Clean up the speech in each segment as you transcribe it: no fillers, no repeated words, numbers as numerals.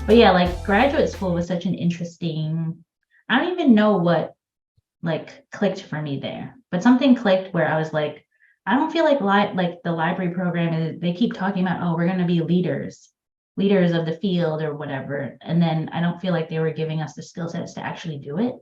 But yeah, like graduate school was such an interesting, I don't even know what like clicked for me there, but something clicked where I was like, I don't feel like like the library program is, they keep talking about, oh, we're going to be leaders of the field or whatever. And then I don't feel like they were giving us the skill sets to actually do it.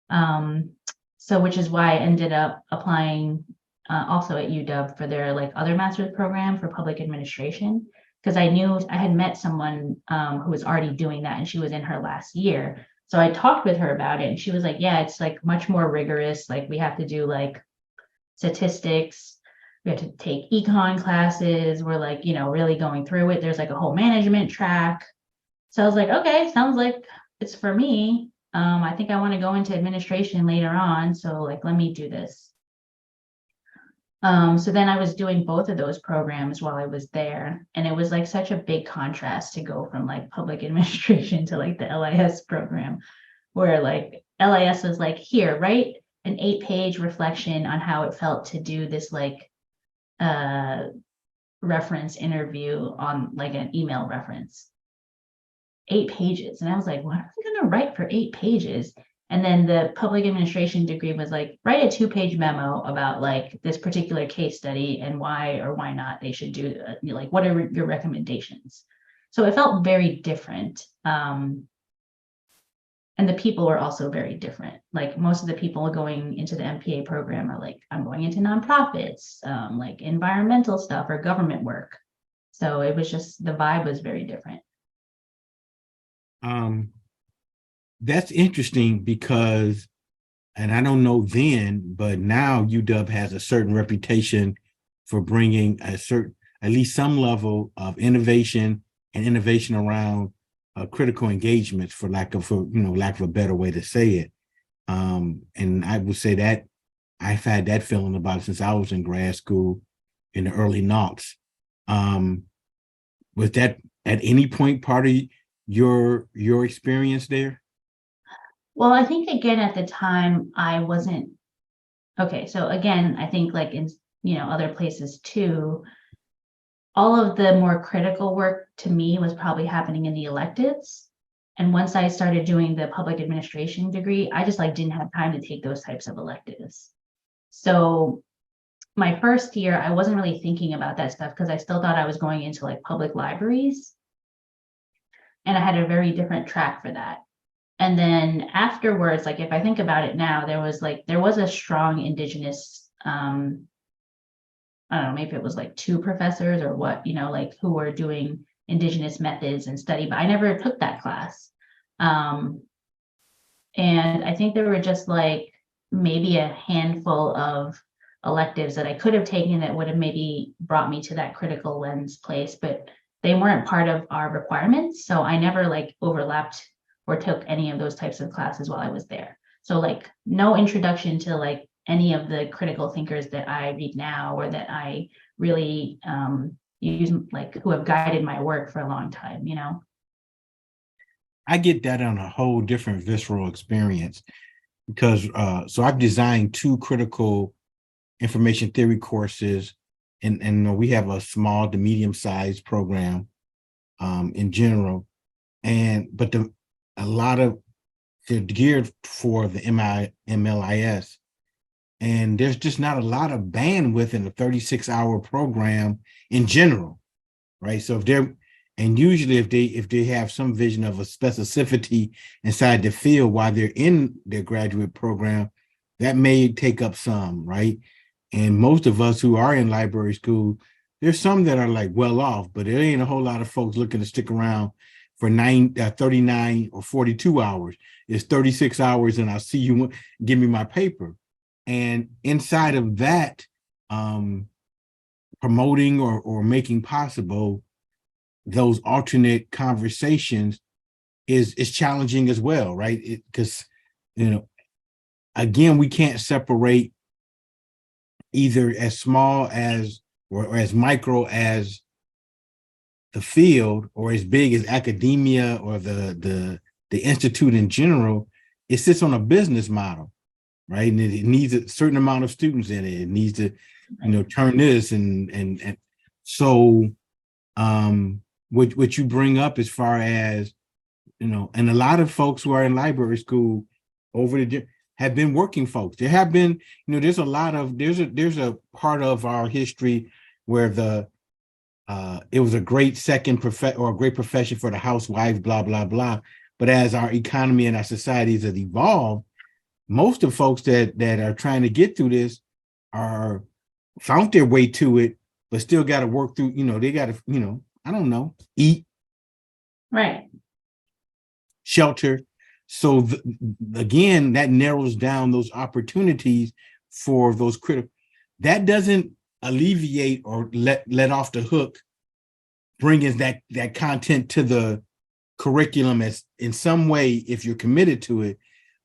Um, so which is why I ended up applying also at UW for their like other master's program for public administration because I knew I had met someone who was already doing that and she was in her last year. So I talked with her about it and she was like, yeah, it's like much more rigorous. Like we have to do like statistics. We have to take econ classes. We're like, really going through it. There's like a whole management track. So I was like, okay, sounds like it's for me. I think I want to go into administration later on. So like, let me do this. So then I was doing both of those programs while I was there. And it was like such a big contrast to go from like public administration to like the LIS program, where like LIS was like, here, write an 8-page reflection on how it felt to do this like uh reference interview on like an email reference. 8 pages. And I was like, what am I going to write for 8 pages? And then the public administration degree was like, write a 2-page memo about like this particular case study and why or why not they should do it. Like, what are your recommendations? So it felt very different. And the people were also very different. Like most of the people going into the MPA program are like, I'm going into nonprofits, like environmental stuff or government work. So it was just the vibe was very different. Um, that's interesting because, and I don't know then, but now UW has a certain reputation for bringing a certain, at least some level of innovation and innovation around critical engagements, lack of a better way to say it. And I would say that I've had that feeling about it since I was in grad school in the early noughts. Um, was that at any point part of your experience there? Well, I think again at the time I wasn't okay. So again, I think like in other places too, all of the more critical work to me was probably happening in the electives. And once I started doing the public administration degree, I just like didn't have time to take those types of electives. So my first year, I wasn't really thinking about that stuff because I still thought I was going into like public libraries. And I had a very different track for that. And then afterwards, like if I think about it now, there was a strong indigenous I don't know, maybe it was like 2 professors or what, like who were doing indigenous methods and study, but I never took that class. Um, and I think there were just like maybe a handful of electives that I could have taken that would have maybe brought me to that critical lens place, but they weren't part of our requirements. So I never like overlapped or took any of those types of classes while I was there. So like no introduction to like any of the critical thinkers that I read now or that I really use, like who have guided my work for a long time. I get that on a whole different visceral experience because so I've designed 2 critical information theory courses, and we have a small to medium sized program in general, and but a lot of they're geared for the MLIS, and there's just not a lot of bandwidth in a 36-hour program in general, right? So if they're and usually if they have some vision of a specificity inside the field while they're in their graduate program, that may take up some, right? And most of us who are in library school, there's some that are like well off, but there ain't a whole lot of folks looking to stick around for 39 or 42 hours. It's 36 hours and I'll see you, give me my paper. And inside of that, um, promoting or making possible those alternate conversations is challenging as well, right? Because you know, again, we can't separate either as small as or as micro as the field or as big as academia or the institute in general. It sits on a business model, right? And it needs a certain amount of students in it. It needs to, Right. turn this and so what you bring up as far as, and a lot of folks who are in library school over the have been working folks. There have been, there's a part of our history where it was a great or a great profession for the housewife, blah, blah, blah. But as our economy and our societies have evolved, most of folks that are trying to get through this are found their way to it, but still got to work through, they got to, I don't know, eat, right, shelter. So again, that narrows down those opportunities for those critical. That doesn't alleviate or let off the hook, bringing that content to the curriculum as in some way if you're committed to it.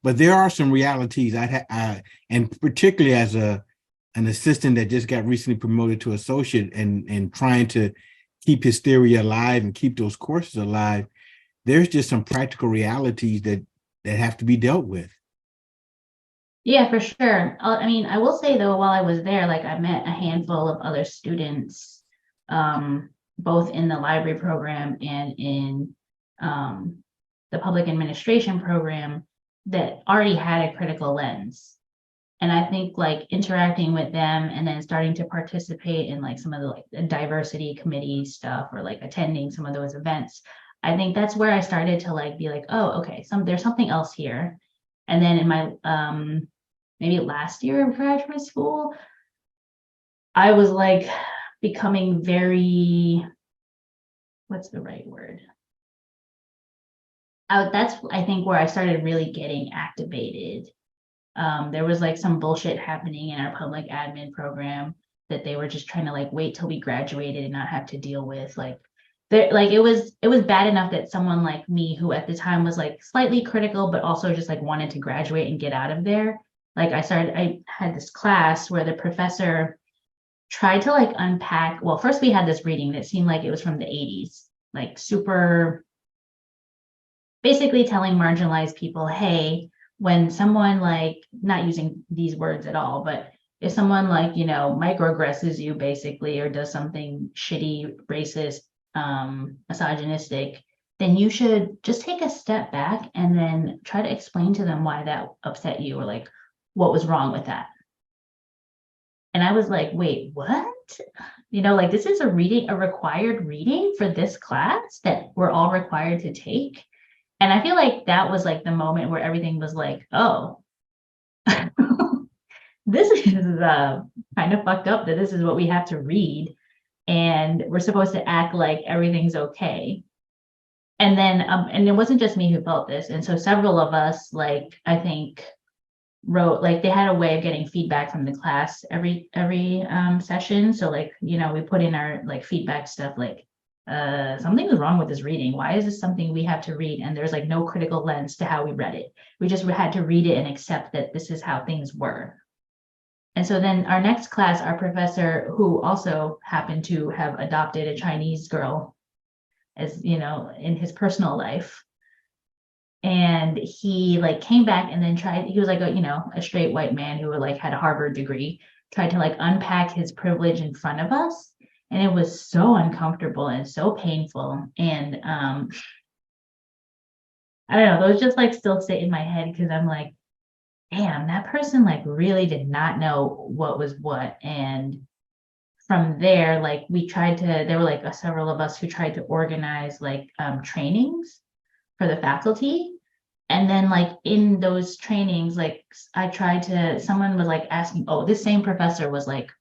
But there are some realities and particularly as an assistant that just got recently promoted to associate and trying to keep his theory alive and keep those courses alive, there's just some practical realities that have to be dealt with. Yeah, for sure. I mean, I will say though, while I was there, like I met a handful of other students, both in the library program and in the public administration program that already had a critical lens. And I think like interacting with them and then starting to participate in like some of the like diversity committee stuff or like attending some of those events, I think that's where I started to like be like, oh, okay, there's something else here. And then in my maybe last year of graduate school, I was like becoming very, what's the right word? That's I think where I started really getting activated. There was like some bullshit happening in our public admin program that they were just trying to like wait till we graduated and not have to deal with. Like it was bad enough that someone like me, who at the time was like slightly critical but also just like wanted to graduate and get out of there, like I had this class where the professor tried to like unpack, well, first we had this reading that seemed like it was from the 80s, like super basically telling marginalized people, hey, when someone like, not using these words at all, but if someone like, microaggresses you basically or does something shitty, racist, misogynistic, then you should just take a step back and then try to explain to them why that upset you or like what was wrong with that. And I was like, wait, what? Like this is a required reading for this class that we're all required to take. And I feel like that was like the moment where everything was like, oh, this is kind of fucked up that this is what we have to read. And we're supposed to act like everything's okay. And then, and it wasn't just me who felt this. And so several of us, like, I think wrote, like they had a way of getting feedback from the class every session. So like, we put in our like feedback stuff like, something is wrong with this reading. Why is this something we have to read? And there's like no critical lens to how we read it. We just had to read it and accept that this is how things were. And so then our next class, our professor, who also happened to have adopted a Chinese girl as, in his personal life. And he like came back and then he was like a straight white man who like had a Harvard degree, tried to like unpack his privilege in front of us. And it was so uncomfortable and so painful. And I don't know, those just like still sit in my head because I'm like, damn, that person like really did not know what was what. And from there, like there were like several of us who tried to organize like trainings for the faculty. And then like in those trainings, like someone was like asking, oh, this same professor was like,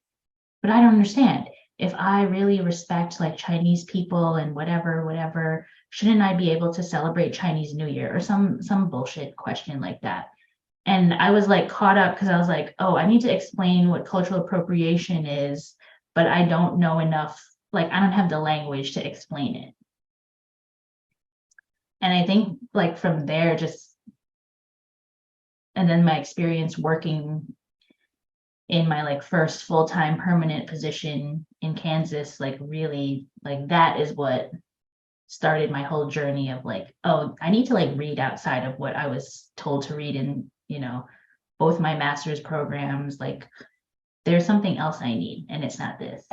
but I don't understand. If I really respect like Chinese people and whatever, shouldn't I be able to celebrate Chinese New Year or some bullshit question like that? And I was like caught up because I was like, oh, I need to explain what cultural appropriation is, but I don't know enough, like I don't have the language to explain it. And I think like from there, and then my experience working in my like first full-time permanent position in Kansas, like really like that is what started my whole journey of like, oh, I need to like read outside of what I was told to read in, both my master's programs. Like there's something else I need and it's not this.